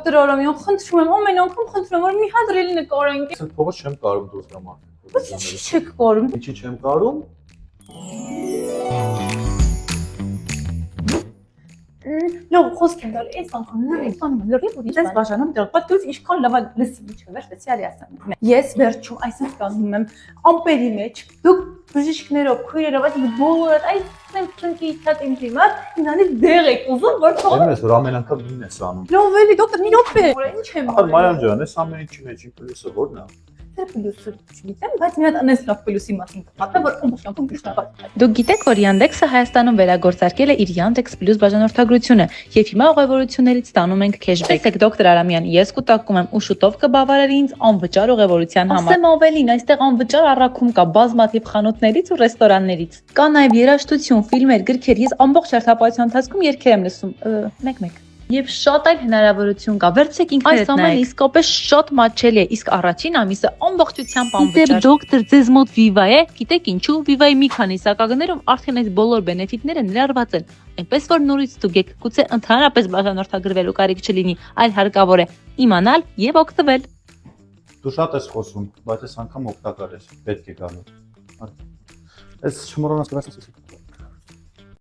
Դոկտոր Արամյան, խնդրում եմ, ամեն անգամ խնդրում եմ, որ մի հատ ռիլ նկարենք։ Ես փողը չեմ կարում դուրս գամ։ Ո՞նց չեք կարում։ Ինչի չեմ կարում։ Լավ, խոսք եմ դարի, այս անգամ լրիվ ուրիշ բան։ Ես բաժանում դեռ պատուց ինչքան լավ լսի չվեր, սպեցիալի ասեմ։ Ես վերջում այսպես կանգնում եմ ամպերի մեջ, դուք բժիշկներով, քույրերով, այդ բոլորը այս քնքի իջած իմ դիմաց, ինձանից դեղ եք ուզում, որ թող։ Դեմ ես որ ամեն անգամ նույնն ես անում։ Լավ, էլի դոկտոր, մի րոպե։ Ինչ եմ Ահա Մարիամ ջան, այս ամեն ինչի մեջ պլյուսը ո՞րն է։ Պլյուսը չգիտեմ, բայց մի հատ անես լավ պլյուսի մասին կպատմեմ, որ ամբողջ անգամ ճիշտ։ Դուք գիտեք, որ Yandex-ը Հայաստանում վերագործարկել է իր Yandex Plus բաժանորդագրությունը, եւ հիմա ուղևորություններից ստանում ենք քեշբեք։ Եք դոկտոր Արամյան, ես կուտակում եմ ու շուտով կբավարարի ինձ անվճար ուղևորության համար։ Ասեմ ավելին, այստեղ անվճար առաքում կա բազմաթիվ խանութներից ու ռեստորաններից։ Կա նաեւ երաժշտություն, ֆիլմեր, գրքեր, ես ամբողջ հերթապահության ընթացքում երգեր եմ լսում։ Մեկ-մեկ։ Եվ շատ այլ հնարավորություն կա։ Վերցեք ինքներդ նայեք։ Այս ամենը իսկապես շատ մատչելի է, իսկ առաջին ամիսը ամբողջությամբ անվճար։ Իսկ դոկտոր ձեզ մոտ Viva է, գիտեք ինչու, Viva-ի մի քանի սակագներում արդեն այս բոլոր բենեֆիտները ներառված են։ Այնպես որ նորից ստուգեք, գուցե ընդհանրապես բաժանորդագրվելու կարիք չլինի, այլ հարկավոր է իմանալ եւ օգտվել։ Դու շատ ես խոսում, բայց այս անգամ օգտակար ես, պետք է գալու։ Այս չմոռանաս գրասենսի։